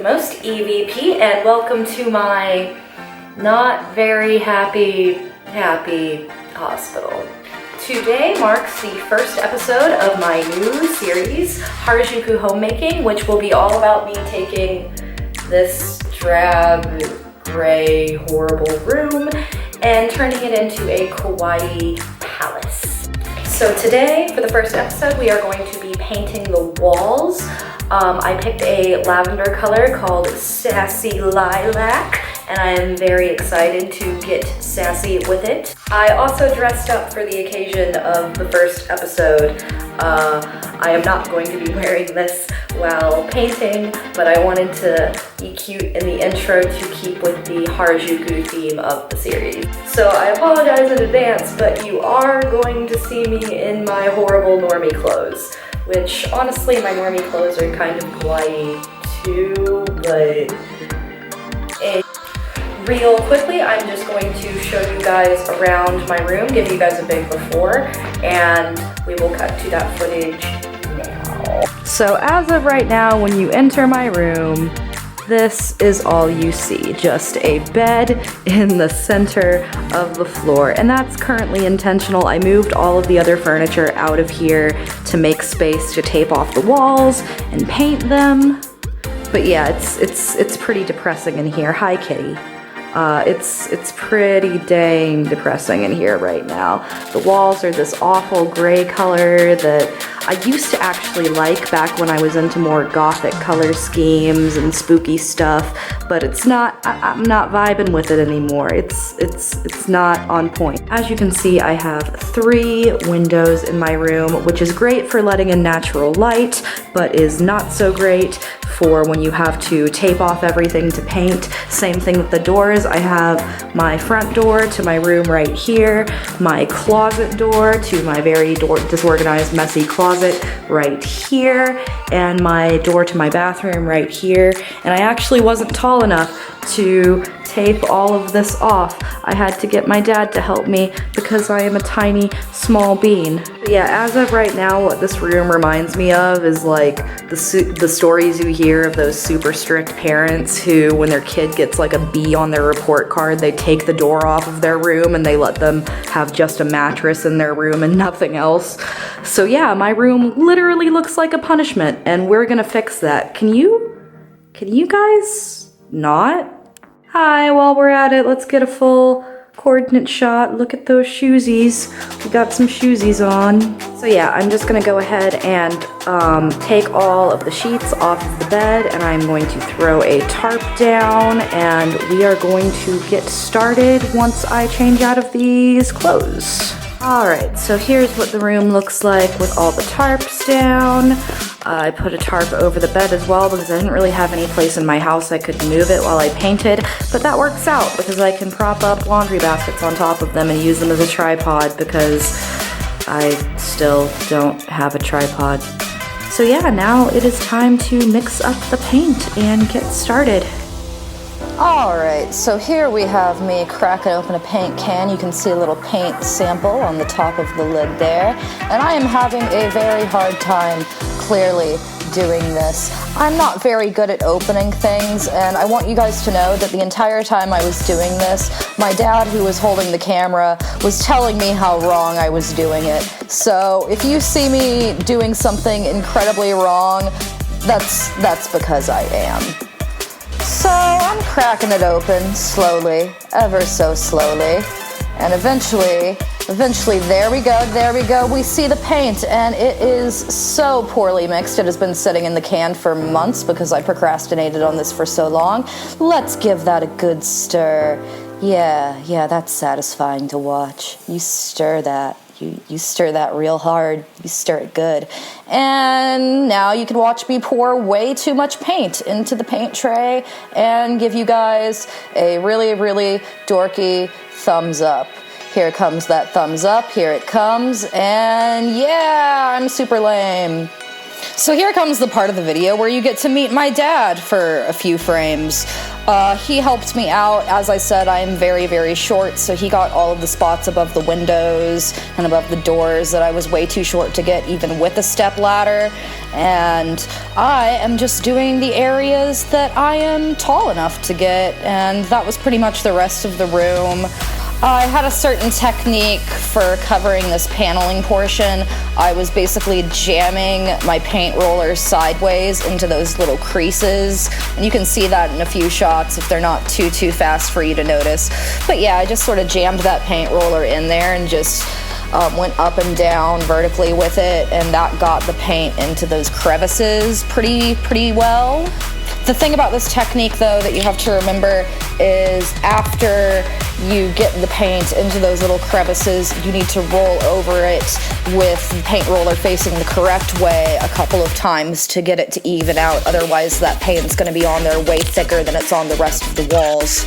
most EVP, and welcome to my not very happy hospital. Today marks the first episode of my new series, Harajuku Homemaking, which will be all about me taking this drab, gray, horrible room and turning it into a kawaii palace. So today, for the first episode, we are going to be painting the walls. I picked a lavender color called Sassy Lilac, and I am very excited to get sassy with it. I also dressed up for the occasion of the first episode. I am not going to be wearing this while painting, but I wanted to be cute in the intro to keep with the Harajuku theme of the series. So I apologize in advance, but you are going to see me in my horrible normie clothes, which honestly my normie clothes are kind of kawaii too, but real quickly, I'm just going to show you guys around my room, give you guys a big before, and we will cut to that footage now. So as of right now, when you enter my room, this is all you see, just a bed in the center of the floor, and that's currently intentional. I moved all of the other furniture out of here to make space to tape off the walls and paint them. But yeah, it's pretty depressing in here. Hi, kitty. It's pretty dang depressing in here right now. The walls are this awful gray color that I used to actually like back when I was into more gothic color schemes and spooky stuff, but it's not, I'm not vibing with it anymore. It's not on point. As you can see, I have 3 windows in my room, which is great for letting in natural light, but is not so great for when you have to tape off everything to paint. Same thing with the doors. I have my front door to my room right here, my closet door to my very disorganized, messy closet right here, and my door to my bathroom right here. And I actually wasn't tall enough to tape all of this off. I had to get my dad to help me because I am a tiny, small bean. But yeah, as of right now, what this room reminds me of is like the stories you hear of those super strict parents who, when their kid gets like a B on their report card, they take the door off of their room and they let them have just a mattress in their room and nothing else. So yeah, my room literally looks like a punishment, and we're gonna fix that. Can you guys not? Hi, while we're at it, let's get a full coordinate shot. Look at those shoesies. We got some shoesies on. So yeah, I'm just gonna go ahead and take all of the sheets off of the bed, and I'm going to throw a tarp down, and we are going to get started once I change out of these clothes. Alright, so here's what the room looks like with all the tarps down. I put a tarp over the bed as well because I didn't really have any place in my house I could move it while I painted, but that works out because I can prop up laundry baskets on top of them and use them as a tripod because I still don't have a tripod. So yeah, now it is time to mix up the paint and get started. Alright, so here we have me cracking open a paint can. You can see a little paint sample on the top of the lid there. And I am having a very hard time clearly doing this. I'm not very good at opening things, and I want you guys to know that the entire time I was doing this, my dad, who was holding the camera, was telling me how wrong I was doing it. So if you see me doing something incredibly wrong, that's because I am. So I'm cracking it open slowly, ever so slowly, and eventually, there we go, we see the paint, and it is so poorly mixed. It has been sitting in the can for months because I procrastinated on this for so long. Let's give that a good stir. Yeah, that's satisfying to watch. You stir that. You stir that real hard. You stir it good. And now you can watch me pour way too much paint into the paint tray and give you guys a really, really dorky thumbs up. Here comes that thumbs up. Here it comes. And yeah, I'm super lame. So here comes the part of the video where you get to meet my dad for a few frames. He helped me out. As I said, I am very, very short, so he got all of the spots above the windows and above the doors that I was way too short to get even with a step ladder. And I am just doing the areas that I am tall enough to get, and that was pretty much the rest of the room. I had a certain technique for covering this paneling portion. I was basically jamming my paint roller sideways into those little creases, and you can see that in a few shots if they're not too fast for you to notice. But yeah, I just sort of jammed that paint roller in there and just went up and down vertically with it, and that got the paint into those crevices pretty well. The thing about this technique, though, that you have to remember is after you get the paint into those little crevices, you need to roll over it with the paint roller facing the correct way a couple of times to get it to even out. Otherwise, that paint's going to be on there way thicker than it's on the rest of the walls.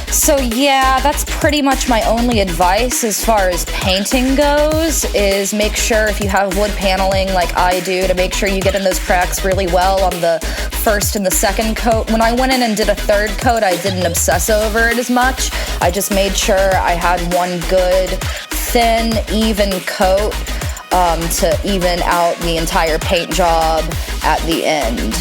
So yeah, that's pretty much my only advice as far as painting goes, is make sure if you have wood paneling like I do, to make sure you get in those cracks really well on the first and the second coat. When I went in and did a third coat, I didn't obsess over it as much. I just made sure I had one good, thin, even coat to even out the entire paint job at the end.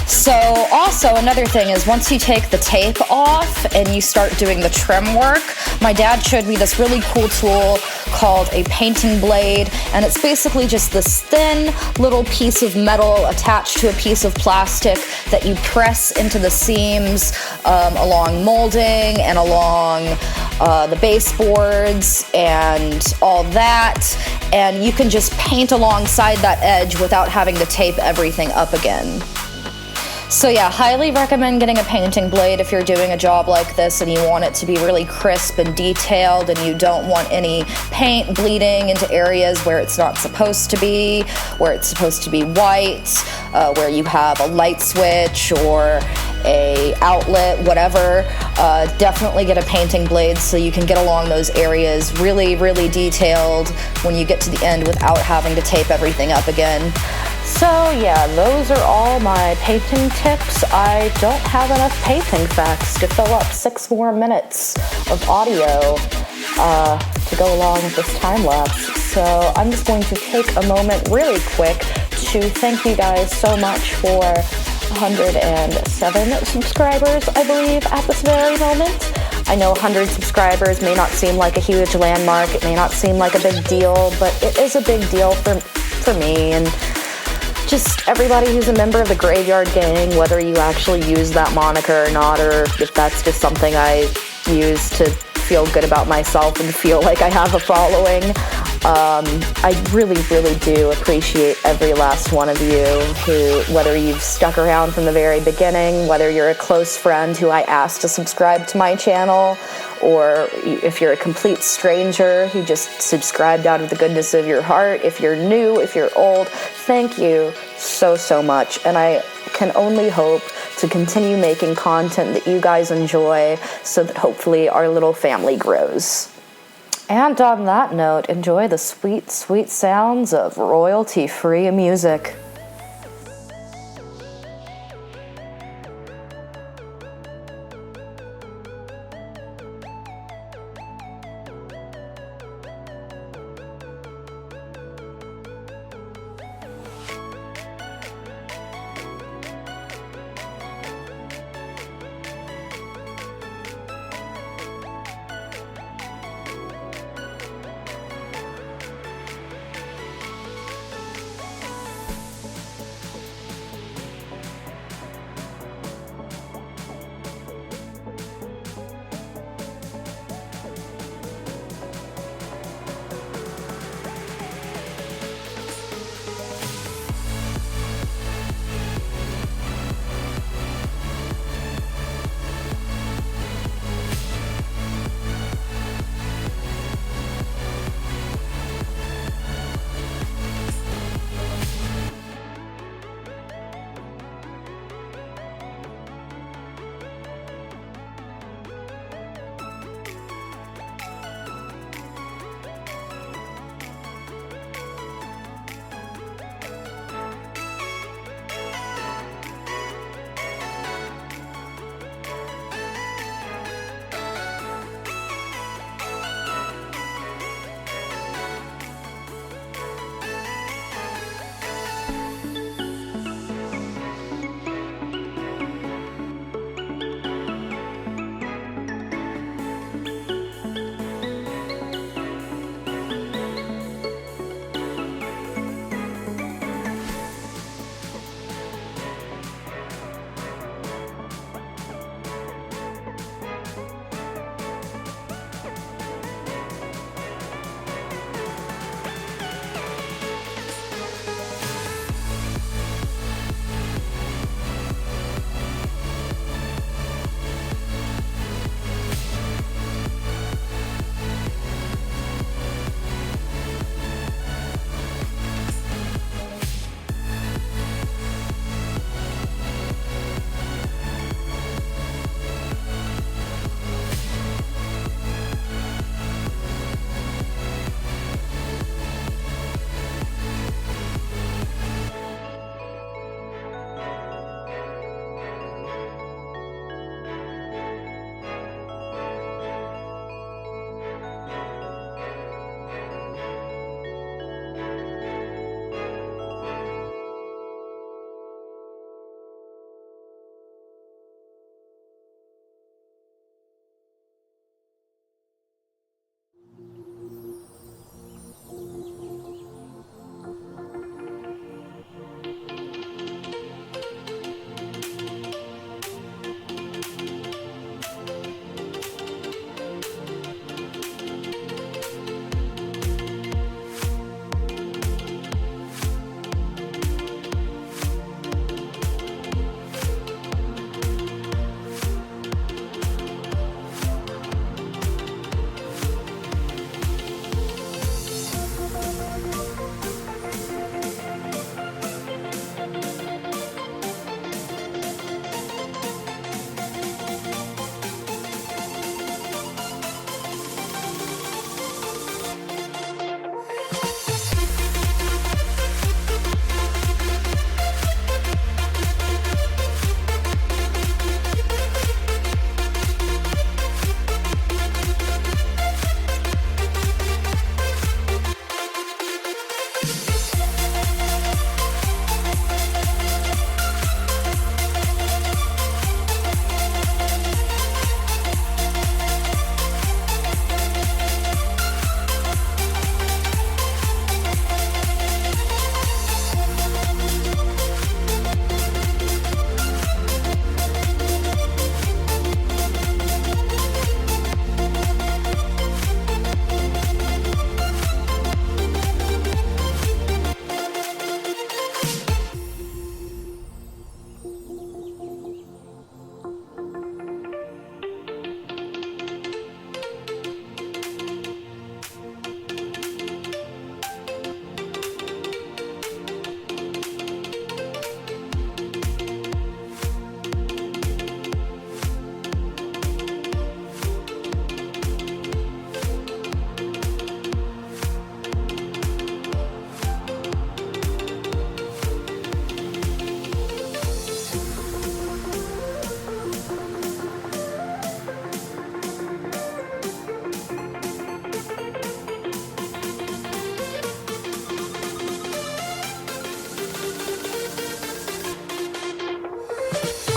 So also another thing is once you take the tape off and you start doing the trim work, my dad showed me this really cool tool called a painting blade, and it's basically just this thin little piece of metal attached to a piece of plastic that you press into the seams along molding and along the baseboards and all that, and you can just paint alongside that edge without having to tape everything up again. So yeah, highly recommend getting a painting blade if you're doing a job like this and you want it to be really crisp and detailed and you don't want any paint bleeding into areas where it's not supposed to be, where it's supposed to be white, where you have a light switch or a outlet, whatever. Definitely get a painting blade so you can get along those areas really, really detailed when you get to the end without having to tape everything up again. So yeah, those are all my painting tips. I don't have enough painting facts to fill up 6 more minutes of audio to go along with this time lapse. So I'm just going to take a moment really quick to thank you guys so much for 107 subscribers, I believe, at this very moment. I know 100 subscribers may not seem like a huge landmark, it may not seem like a big deal, but it is a big deal for me and just everybody who's a member of the Graveyard Gang, whether you actually use that moniker or not, or if that's just something I use to feel good about myself and feel like I have a following. I really, really do appreciate every last one of you who, whether you've stuck around from the very beginning, whether you're a close friend who I asked to subscribe to my channel, or if you're a complete stranger who just subscribed out of the goodness of your heart. If you're new, if you're old, thank you so, so much. And I can only hope to continue making content that you guys enjoy so that hopefully our little family grows. And on that note, enjoy the sweet, sweet sounds of royalty-free music.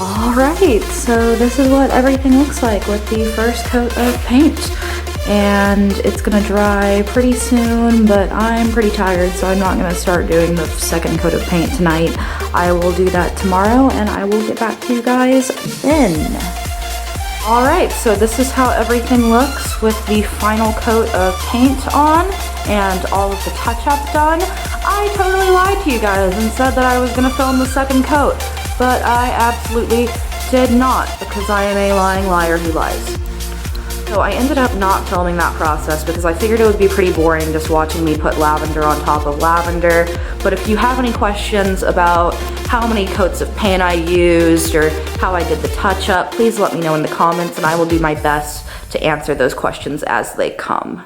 Alright, so this is what everything looks like with the first coat of paint. And it's gonna dry pretty soon, but I'm pretty tired, so I'm not gonna start doing the second coat of paint tonight. I will do that tomorrow, and I will get back to you guys then. Alright, so this is how everything looks with the final coat of paint on and all of the touch-up done. I totally lied to you guys and said that I was gonna film the second coat, but I absolutely did not, because I am a lying liar who lies. So I ended up not filming that process because I figured it would be pretty boring just watching me put lavender on top of lavender. But if you have any questions about how many coats of paint I used or how I did the touch-up, please let me know in the comments and I will do my best to answer those questions as they come.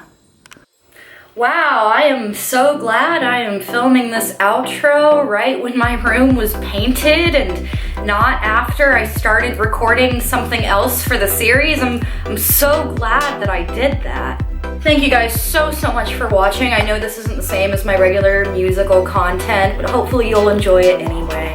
Wow, I am so glad I am filming this outro right when my room was painted and not after I started recording something else for the series. I'm so glad that I did that. Thank you guys so much for watching. I know this isn't the same as my regular musical content, but hopefully you'll enjoy it anyway.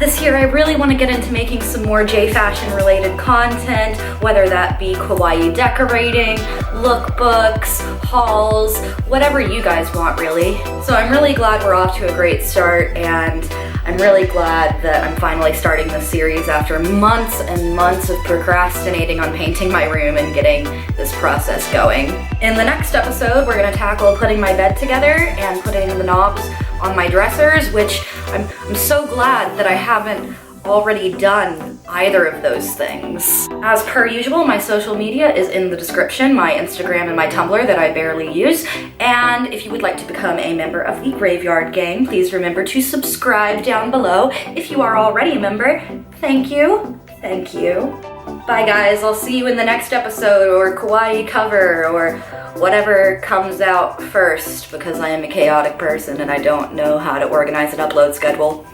This year I really want to get into making some more J-fashion related content, whether that be kawaii decorating, lookbooks, hauls, whatever you guys want really. So I'm really glad we're off to a great start, and I'm really glad that I'm finally starting this series after months and months of procrastinating on painting my room and getting this process going. In the next episode, we're going to tackle putting my bed together and putting the knobs on my dressers, which I'm so glad that I haven't already done either of those things. As per usual, my social media is in the description, my Instagram and my Tumblr that I barely use. And if you would like to become a member of the Graveyard Gang, please remember to subscribe down below. If you are already a member, thank you. Thank you. Bye guys, I'll see you in the next episode or kawaii cover or whatever comes out first, because I am a chaotic person and I don't know how to organize an upload schedule.